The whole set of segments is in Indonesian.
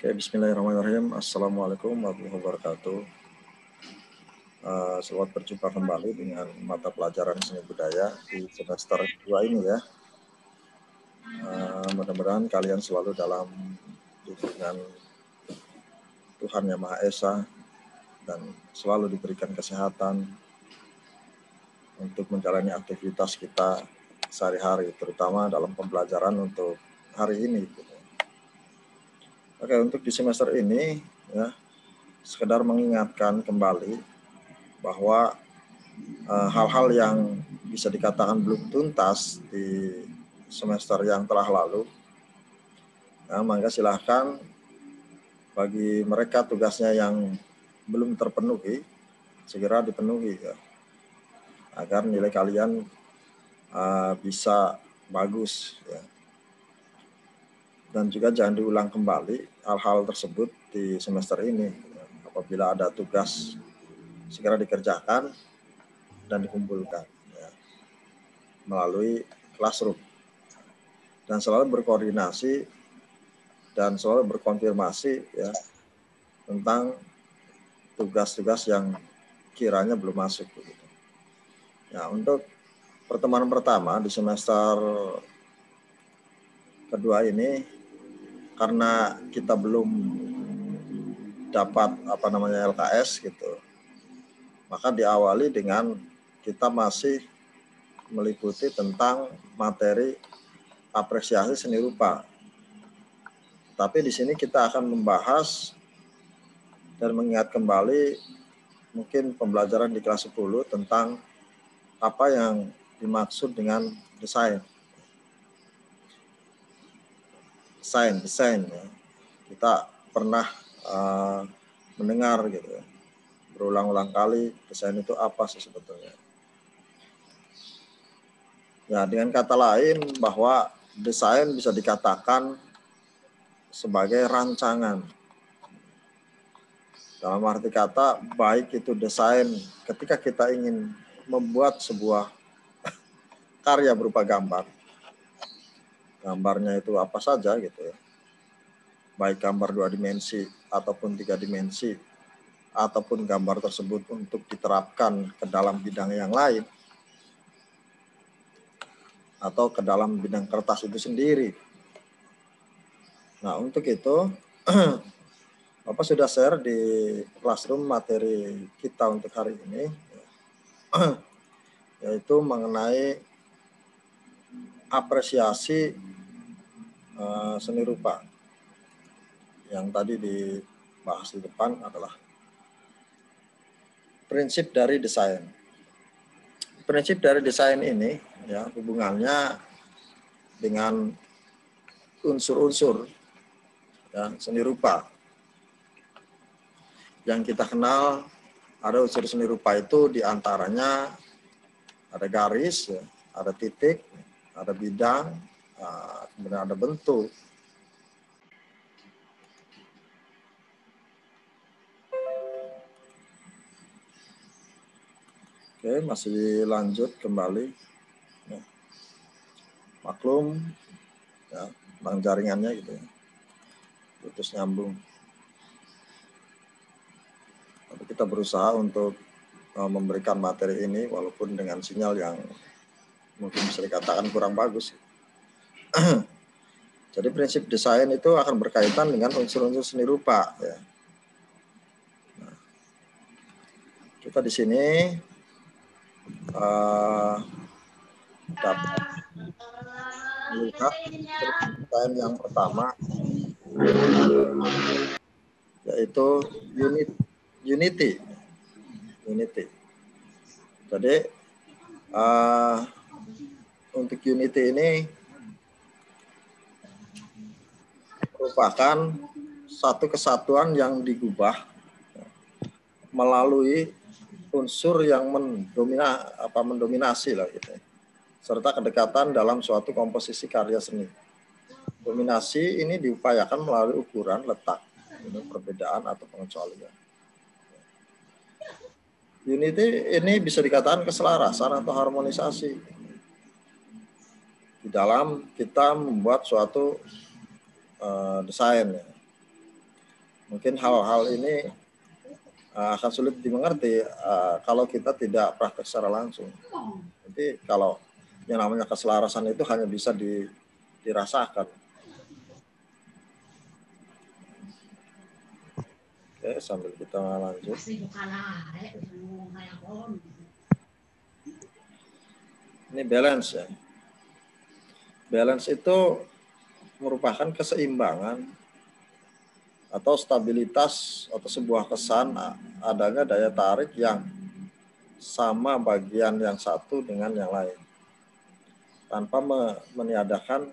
Oke, bismillahirrahmanirrahim. Assalamualaikum warahmatullahi wabarakatuh. Selamat berjumpa kembali dengan mata pelajaran seni budaya di semester 2 ini ya. Mudah-mudahan kalian selalu dalam lindungan Tuhan Yang Maha Esa dan selalu diberikan kesehatan untuk menjalani aktivitas kita sehari-hari, terutama dalam pembelajaran untuk hari ini. Oke, untuk di semester ini ya, sekedar mengingatkan kembali bahwa hal-hal yang bisa dikatakan belum tuntas di semester yang telah lalu, ya, maka silahkan bagi mereka tugasnya yang belum terpenuhi segera dipenuhi ya, agar nilai kalian bisa bagus ya. Dan juga jangan diulang kembali hal-hal tersebut di semester ini. Apabila ada tugas, segera dikerjakan dan dikumpulkan ya, melalui classroom. Dan selalu berkoordinasi dan selalu berkonfirmasi ya, tentang tugas-tugas yang kiranya belum masuk. Ya, untuk pertemuan pertama di semester kedua ini, karena kita belum dapat LKS gitu, maka diawali dengan kita masih meliputi tentang materi apresiasi seni rupa. Tapi di sini kita akan membahas dan mengingat kembali mungkin pembelajaran di kelas 10 tentang apa yang dimaksud dengan desain. Desain ya. Kita pernah mendengar gitu ya, berulang-ulang kali desain itu apa sih sebetulnya. Ya, dengan kata lain bahwa desain bisa dikatakan sebagai rancangan. Dalam arti kata, baik itu desain ketika kita ingin membuat sebuah karya berupa gambar. Gambarnya itu apa saja gitu ya. Baik gambar 2 dimensi ataupun 3 dimensi, ataupun gambar tersebut untuk diterapkan ke dalam bidang yang lain, atau ke dalam bidang kertas itu sendiri. Nah, untuk itu, Bapak sudah share di classroom materi kita untuk hari ini, yaitu mengenai apresiasi seni rupa. Yang tadi dibahas di depan adalah prinsip dari desain. Prinsip dari desain ini ya, hubungannya dengan unsur-unsur ya, seni rupa. Yang kita kenal ada unsur seni rupa itu diantaranya ada garis, ya, ada titik, ada bidang, kemudian ada bentuk. Oke, masih lanjut kembali. Ya. Maklum, ya, bang jaringannya gitu ya, putus nyambung. Tapi kita berusaha untuk memberikan materi ini walaupun dengan sinyal yang mungkin bisa dikatakan kurang bagus. Jadi prinsip desain itu akan berkaitan dengan unsur-unsur seni rupa. Ya. Nah, kita di sini dapat melihat desain yang pertama, yaitu unity. Jadi untuk unity ini merupakan satu kesatuan yang digubah melalui unsur yang mendominasi lah gitu, serta kedekatan dalam suatu komposisi karya seni. Dominasi ini diupayakan melalui ukuran, letak, perbedaan atau pengecualian. Unity ini bisa dikatakan keselarasan atau harmonisasi di dalam kita membuat suatu desain. Ya. Mungkin hal-hal ini akan sulit dimengerti kalau kita tidak praktek secara langsung. Jadi kalau yang namanya keselarasan itu hanya bisa dirasakan. Oke, sambil kita lanjut. Ini balance ya. Balance itu merupakan keseimbangan atau stabilitas atau sebuah kesan adanya daya tarik yang sama bagian yang satu dengan yang lain, tanpa meniadakan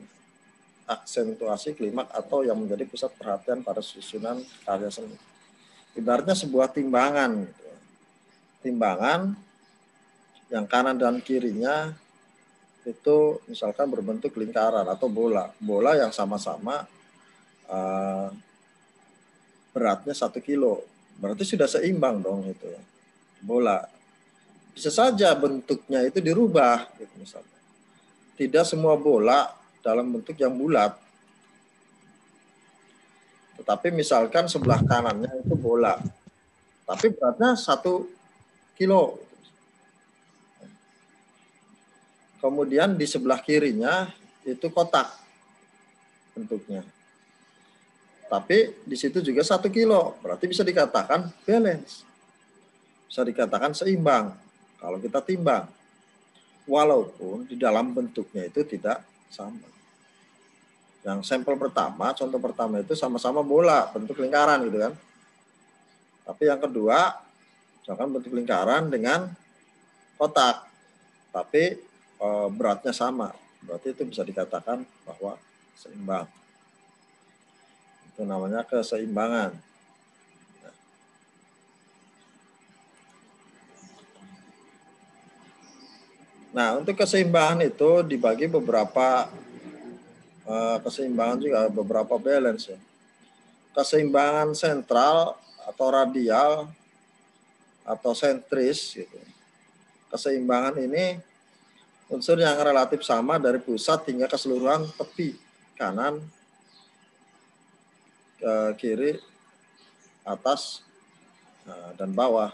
aksentuasi klimaks atau yang menjadi pusat perhatian pada susunan karya seni. Ibaratnya sebuah timbangan, gitu. Timbangan yang kanan dan kirinya itu misalkan berbentuk lingkaran atau bola yang sama-sama beratnya 1 kilo, berarti sudah seimbang dong itu ya. Bola bisa saja bentuknya itu dirubah, gitu misalnya. Tidak semua bola dalam bentuk yang bulat, tetapi misalkan sebelah kanannya itu bola, tapi beratnya 1 kilo. Kemudian di sebelah kirinya itu kotak bentuknya, tapi di situ juga 1 kilo, berarti bisa dikatakan balance, bisa dikatakan seimbang kalau kita timbang, walaupun di dalam bentuknya itu tidak sama. Yang sampel pertama, contoh pertama itu sama-sama bola, bentuk lingkaran gitu kan. Tapi yang kedua, misalkan bentuk lingkaran dengan kotak, tapi beratnya sama. Berarti itu bisa dikatakan bahwa seimbang. Itu namanya keseimbangan. Nah, untuk keseimbangan itu dibagi beberapa keseimbangan juga, beberapa balance ya. Keseimbangan sentral atau radial atau sentris gitu. Keseimbangan ini unsur yang relatif sama dari pusat hingga keseluruhan tepi kanan, ke kiri, atas, dan bawah.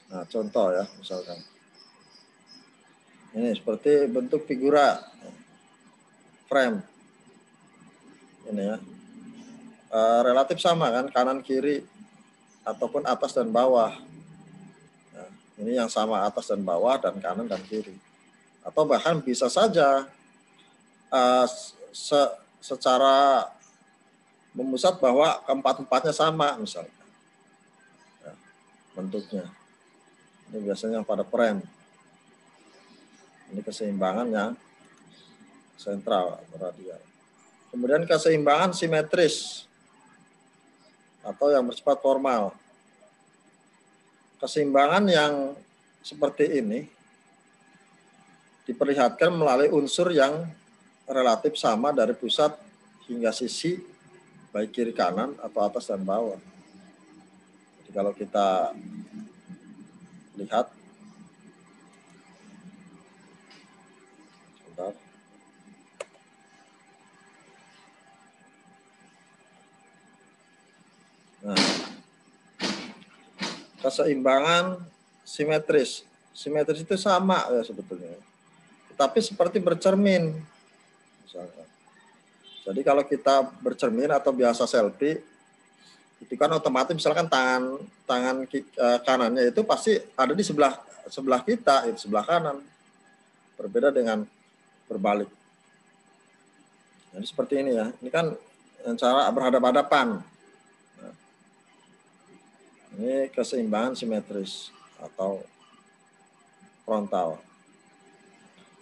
Nah, contoh ya, misalkan. Ini seperti bentuk figura, frame. Ini ya. Relatif sama kan, kanan kiri ataupun atas dan bawah. Nah, ini yang sama atas dan bawah dan kanan dan kiri. Atau bahkan bisa saja secara memusat bahwa keempat-empatnya sama misalnya ya, bentuknya. Ini biasanya pada frame. Ini keseimbangan yang sentral atau radial. Kemudian keseimbangan simetris atau yang bersifat formal. Keseimbangan yang seperti ini diperlihatkan melalui unsur yang relatif sama dari pusat hingga sisi, baik kiri kanan atau atas dan bawah. Jadi kalau kita lihat, sebentar. Nah, keseimbangan simetris. Simetris itu sama ya sebetulnya, tapi seperti bercermin. Misalkan. Jadi kalau kita bercermin atau biasa selfie, itu kan otomatis misalkan tangan kanannya itu pasti ada di sebelah kita, itu sebelah kanan. Berbeda dengan berbalik. Jadi seperti ini ya. Ini kan cara berhadapan-hadapan. Nah, ini keseimbangan simetris atau frontal.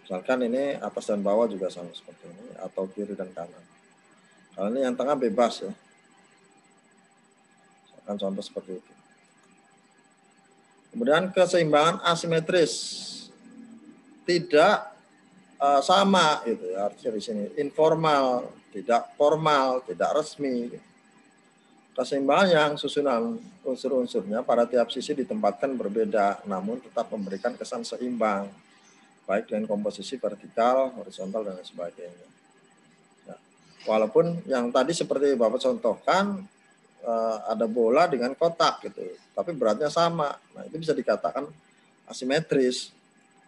Misalkan ini atas dan bawah juga sama seperti ini, atau kiri dan kanan. Kalau ini yang tengah bebas ya. Misalkan contoh seperti itu. Kemudian keseimbangan asimetris. Tidak sama itu ya, artinya di sini informal, tidak formal, tidak resmi. Keseimbangan yang susunan unsur-unsurnya pada tiap sisi ditempatkan berbeda, namun tetap memberikan kesan seimbang, baik dengan komposisi vertikal, horizontal, dan sebagainya. Nah, walaupun yang tadi seperti Bapak contohkan, ada bola dengan kotak gitu, tapi beratnya sama. Nah, itu bisa dikatakan asimetris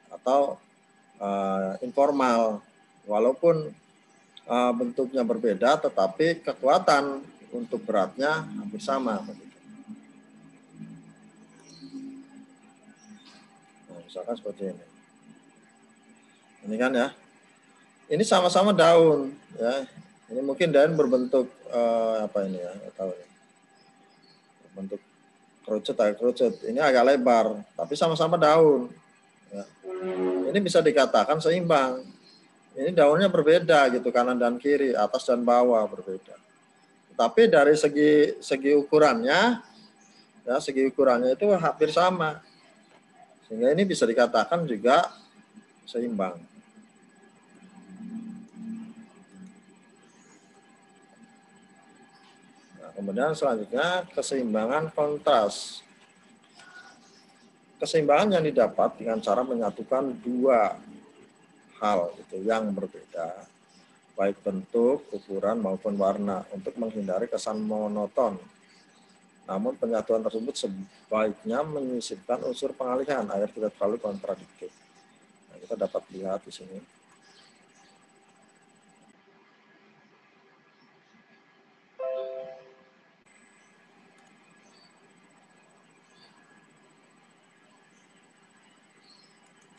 atau informal. Walaupun bentuknya berbeda, tetapi kekuatan untuk beratnya hampir sama. Nah, misalkan seperti ini. Ini kan ya. Ini sama-sama daun, ya. Ini mungkin daun berbentuk apa ini ya? Tahu ya. Bentuk kerucut. Ini agak lebar, tapi sama-sama daun. Ya. Ini bisa dikatakan seimbang. Ini daunnya berbeda gitu, kanan dan kiri, atas dan bawah berbeda. Tapi dari segi ukurannya, ya segi ukurannya itu hampir sama. Sehingga ini bisa dikatakan juga seimbang. Nah, kemudian selanjutnya keseimbangan kontras. Keseimbangan yang didapat dengan cara menyatukan dua hal itu yang berbeda, baik bentuk, ukuran maupun warna, untuk menghindari kesan monoton. Namun penyatuan tersebut sebaiknya menyisipkan unsur pengalihan agar tidak terlalu kontradiktif. Nah, kita dapat lihat di sini.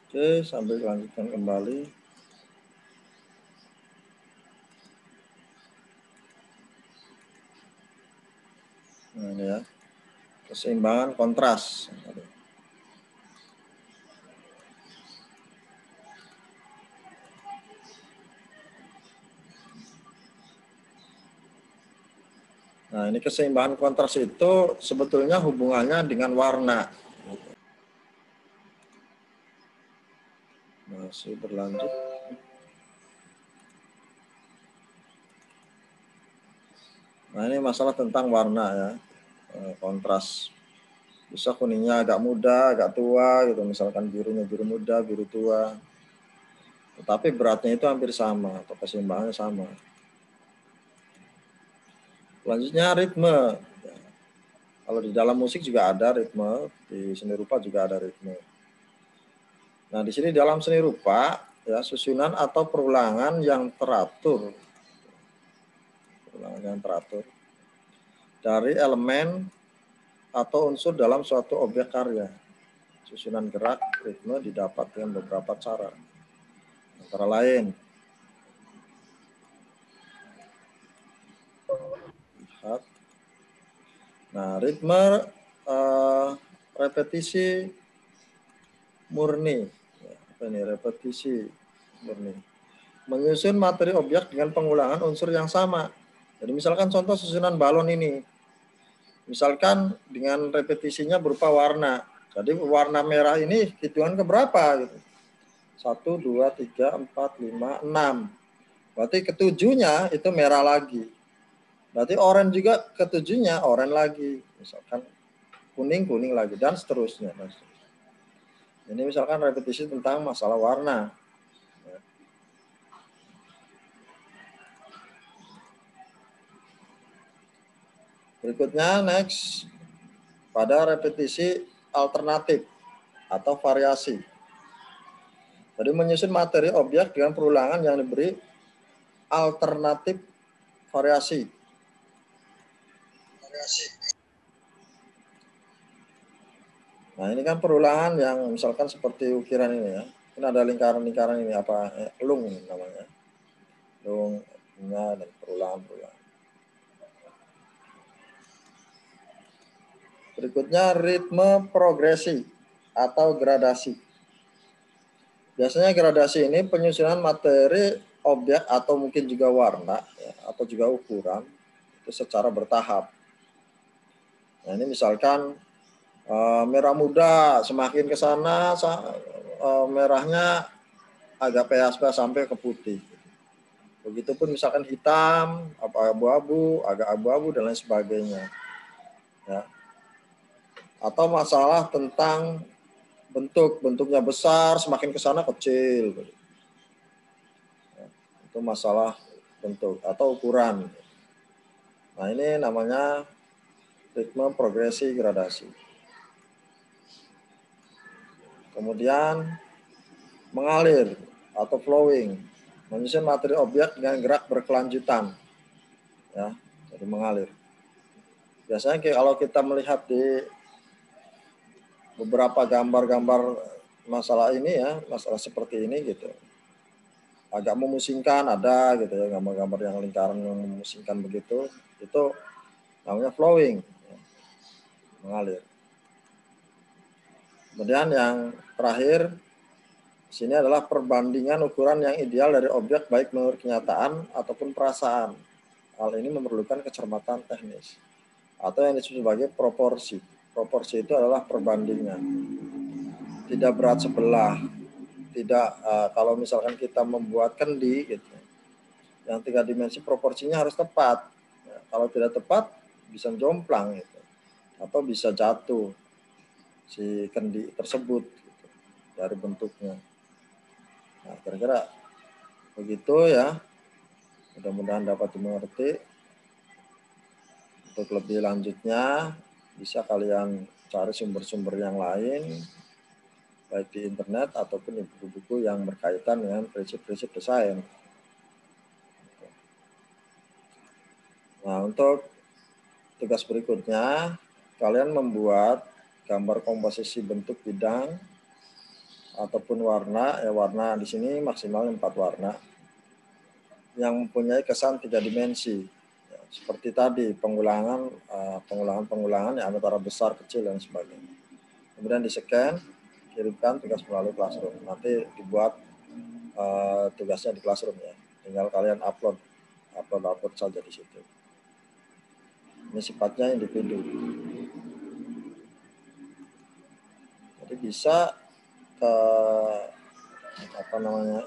Oke, sambil lanjutkan kembali. Nah, ini ya, keseimbangan kontras. Nah, ini keseimbangan kontras itu sebetulnya hubungannya dengan warna. Masih berlanjut. Nah, ini masalah tentang warna ya, kontras. Bisa kuningnya agak muda, agak tua gitu, misalkan birunya biru muda, biru tua. Tetapi beratnya itu hampir sama atau keseimbangannya sama. Selanjutnya ritme. Kalau di dalam musik juga ada ritme, di seni rupa juga ada ritme. Nah, di sini dalam seni rupa ya, susunan atau perulangan yang teratur. Perulangan yang teratur dari elemen atau unsur dalam suatu objek karya. Susunan gerak ritme didapat dengan beberapa cara. Antara lain, lihat. Nah, ritme repetisi murni. Apa ini repetisi murni? Menyusun materi objek dengan pengulangan unsur yang sama. Jadi misalkan contoh susunan balon ini. Misalkan dengan repetisinya berupa warna. Jadi warna merah ini hitungan keberapa gitu. 1, 2, 3, 4, 5, 6. Berarti ketujuhnya itu merah lagi. Berarti oranye juga ketujuhnya oranye lagi. Misalkan kuning lagi dan seterusnya. Ini misalkan repetisi tentang masalah warna. Berikutnya next pada repetisi alternatif atau variasi. Jadi menyusun materi objek dengan perulangan yang diberi alternatif variasi. Nah, ini kan perulangan yang misalkan seperti ukiran ini ya. Ini ada lingkaran-lingkaran ini apa? Lung namanya. Lungnya dan perulangan. Berikutnya ritme progresi atau gradasi. Biasanya gradasi ini penyusunan materi objek atau mungkin juga warna ya, atau juga ukuran itu secara bertahap. Nah, ini misalkan merah muda semakin ke sana merahnya agak peas-peas sampai ke putih. Begitupun misalkan hitam, apa abu-abu, agak abu-abu dan lain sebagainya. Ya. Atau masalah tentang bentuknya besar, semakin ke sana kecil. Ya. Itu masalah bentuk atau ukuran. Nah, ini namanya ritme progresi gradasi. Kemudian mengalir atau flowing, menyusun materi objek dengan gerak berkelanjutan, ya, jadi mengalir. Biasanya kalau kita melihat di beberapa gambar-gambar masalah ini ya, masalah seperti ini gitu, agak memusingkan ada gitu ya, gambar-gambar yang lingkaran yang memusingkan begitu, itu namanya flowing, ya, mengalir. Kemudian yang terakhir sini adalah perbandingan ukuran yang ideal dari objek baik menurut kenyataan ataupun perasaan. Hal ini memerlukan kecermatan teknis atau yang disebut sebagai proporsi. Proporsi itu adalah perbandingan. Tidak berat sebelah. Tidak kalau misalkan kita membuat kendi gitu. Yang 3 dimensi proporsinya harus tepat. Ya, kalau tidak tepat bisa jomplang gitu. Atau bisa jatuh si kendi tersebut gitu, dari bentuknya. Nah, kira-kira begitu ya. Mudah-mudahan dapat dimengerti. Untuk lebih lanjutnya bisa kalian cari sumber-sumber yang lain baik di internet ataupun di buku-buku yang berkaitan dengan prinsip-prinsip desain. Nah, untuk tugas berikutnya kalian membuat gambar komposisi bentuk bidang ataupun warna. Ya, warna di sini maksimal 4 warna yang mempunyai kesan 3 dimensi. Ya, seperti tadi pengulangan ya, antara besar, kecil dan sebagainya. Kemudian di-scan, kirimkan tugas melalui Classroom. Nanti dibuat tugasnya di Classroom ya. Tinggal kalian upload saja di situ. Ini sifatnya individu. Jadi bisa ke apa namanya?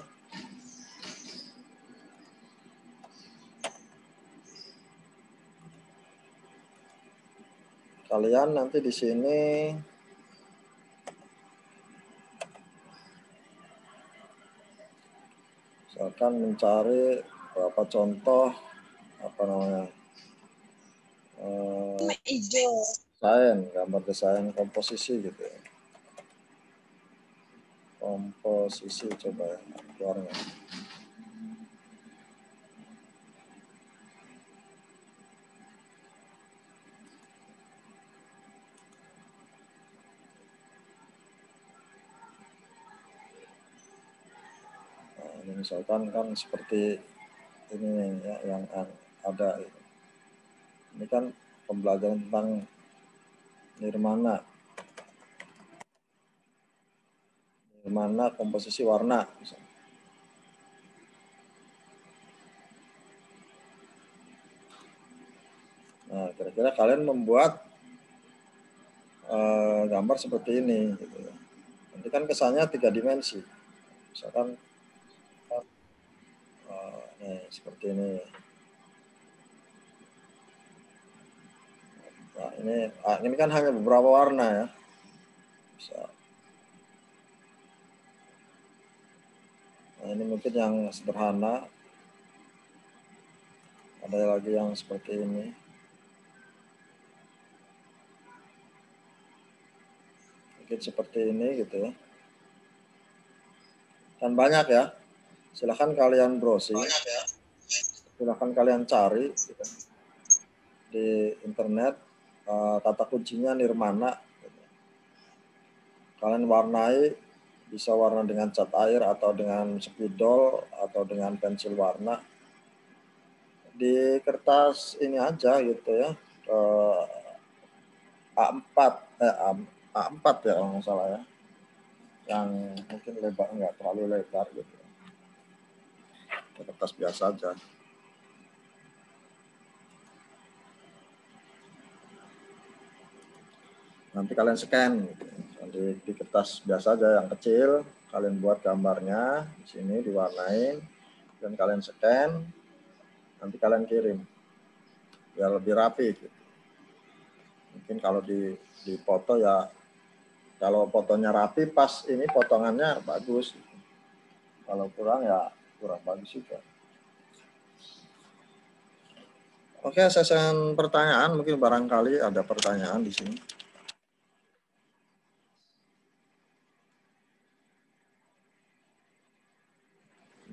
Kalian nanti di sini misalkan mencari beberapa contoh apa namanya? Gambar desain komposisi gitu ya. Komposisi coba ya, keluarnya. Nah, ini misalkan kan seperti ini ya, yang ada. Ini kan pembelajaran tentang nirmana komposisi warna. Nah, kira-kira kalian membuat gambar seperti ini. Gitu. Nanti kan kesannya 3 dimensi. Misalkan seperti ini. Nah, ini kan hanya beberapa warna ya. Bisa. Nah, ini mungkin yang sederhana. Ada lagi yang seperti ini. Mungkin seperti ini gitu ya. Dan banyak ya. Silahkan kalian browsing. Ya. Silahkan kalian cari gitu, di internet. Kata kuncinya nirmana. Gitu. Kalian warnai, bisa warna dengan cat air atau dengan spidol atau dengan pensil warna. Di kertas ini aja gitu ya. A4 ya kalau nggak salah ya. Yang mungkin lebar, nggak terlalu lebar gitu. Kertas biasa aja. Nanti kalian scan gitu. Di kertas biasa aja yang kecil, kalian buat gambarnya di sini diwarnain dan kalian scan. Nanti kalian kirim biar lebih rapi gitu. Mungkin kalau di foto ya, kalau fotonya rapi pas ini potongannya bagus. Kalau kurang ya kurang bagus juga. Oke, sesi pertanyaan, mungkin barangkali ada pertanyaan di sini.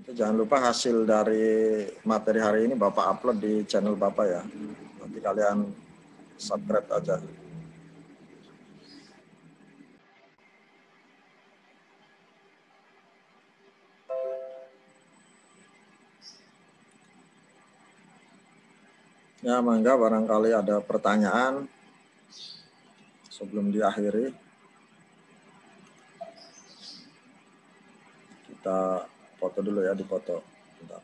Jangan lupa hasil dari materi hari ini Bapak upload di channel Bapak ya. Nanti kalian subscribe aja. Ya, mangga barangkali ada pertanyaan sebelum diakhiri. Kita foto dulu ya, dipoto. Bentar.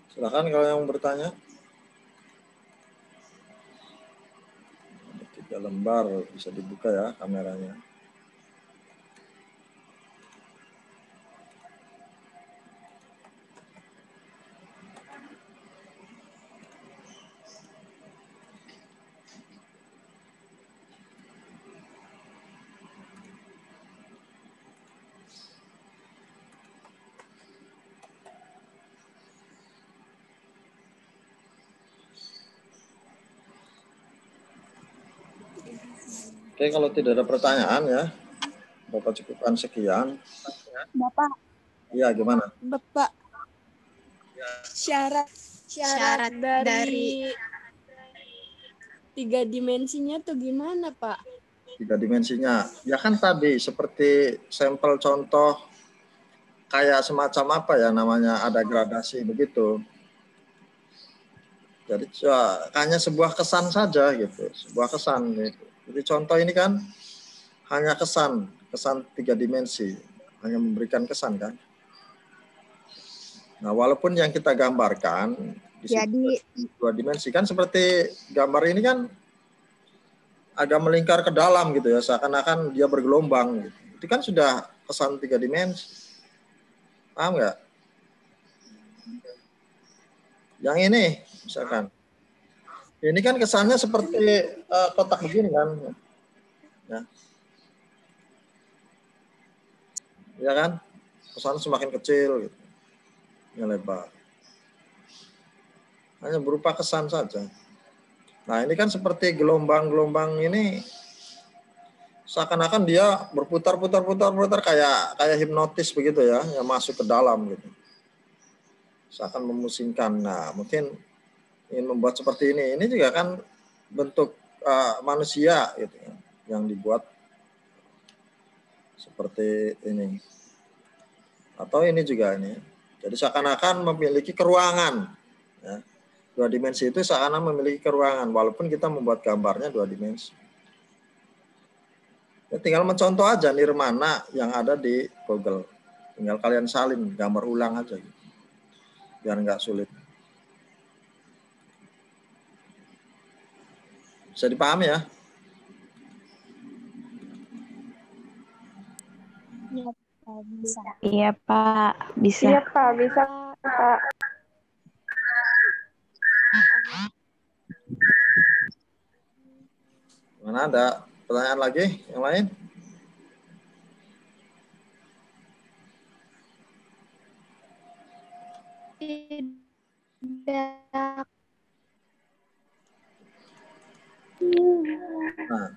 Silakan kalau yang bertanya. 3 lembar bisa dibuka ya kameranya. Oke, kalau tidak ada pertanyaan ya, Bapak cukupkan sekian. Bapak. Iya, gimana? Bapak. Syarat dari 3 dimensinya tuh gimana, Pak? 3 dimensinya. Ya kan tadi seperti sampel contoh kayak semacam apa ya namanya, ada gradasi begitu. Jadi hanya sebuah kesan saja gitu, sebuah kesan gitu. Jadi contoh ini kan hanya kesan 3 dimensi, hanya memberikan kesan kan. Nah, walaupun yang kita gambarkan di situ 2 dimensi kan, seperti gambar ini kan agak melingkar ke dalam gitu ya, seakan-akan dia bergelombang gitu. Itu kan sudah kesan 3 dimensi. Paham nggak? Yang ini misalkan, ini kan kesannya seperti kotak begini kan, ya, ya kan, kesannya semakin kecil, gitu, yang lebar, hanya berupa kesan saja. Nah ini kan seperti gelombang-gelombang ini, seakan-akan dia berputar-putar kayak hipnotis begitu ya, yang masuk ke dalam gitu, seakan memusingkan. Nah mungkin ingin membuat seperti ini juga kan bentuk manusia gitu ya, yang dibuat seperti ini, atau ini juga ini. Jadi seakan-akan memiliki keruangan. Ya. 2 dimensi itu seakan-akan memiliki keruangan, walaupun kita membuat gambarnya 2 dimensi. Ya, tinggal mencontoh aja nirmana yang ada di Google. Tinggal kalian salin, gambar ulang aja gitu. Biar nggak sulit. Bisa dipahami ya? Bisa. Iya, Pak. Bisa. Iya, Pak. Bisa, Pak. Mana ada pertanyaan lagi yang lain? Tidak. Nah,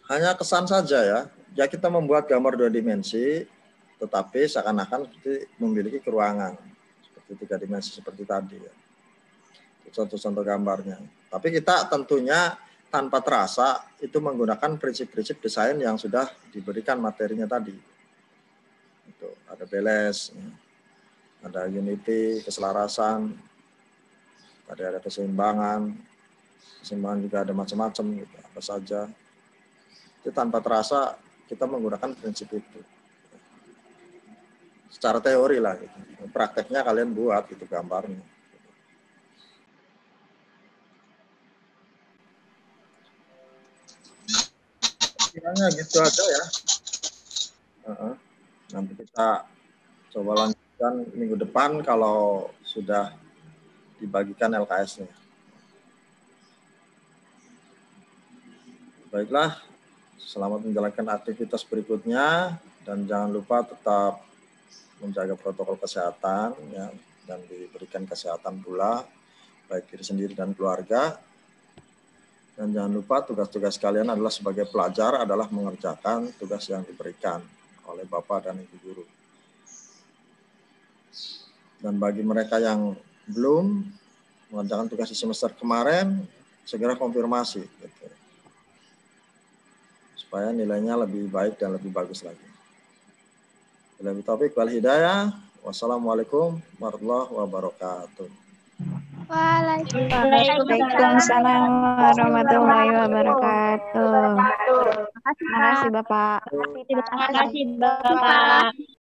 hanya kesan saja ya. Ya kita membuat gambar 2 dimensi, tetapi seakan-akan memiliki keruangan seperti 3 dimensi seperti tadi ya. Contoh-contoh gambarnya. Tapi kita tentunya tanpa terasa itu menggunakan prinsip-prinsip desain yang sudah diberikan materinya tadi. Itu ada beles. ada unity, keselarasan, tadi ada keseimbangan juga ada macam-macam gitu, apa saja. Itu tanpa terasa kita menggunakan prinsip itu. Secara teori lah gitu. Prakteknya kalian buat itu gambarnya. Kiranya gitu aja ya. Nanti kita coba lanjutkan minggu depan kalau sudah dibagikan LKS-nya. Baiklah, selamat menjalankan aktivitas berikutnya dan jangan lupa tetap menjaga protokol kesehatan ya, dan diberikan kesehatan pula baik diri sendiri dan keluarga. Dan jangan lupa tugas-tugas kalian adalah sebagai pelajar adalah mengerjakan tugas yang diberikan oleh Bapak dan Ibu guru. Dan bagi mereka yang belum mengerjakan tugas di semester kemarin, segera konfirmasi gitu, supaya nilainya lebih baik dan lebih bagus lagi. Wabillahi taufiq wal hidayah. Wassalamualaikum warahmatullahi wabarakatuh. Waalaikumsalam warahmatullahi wabarakatuh. Terima kasih Bapak. Terima kasih, Bapak.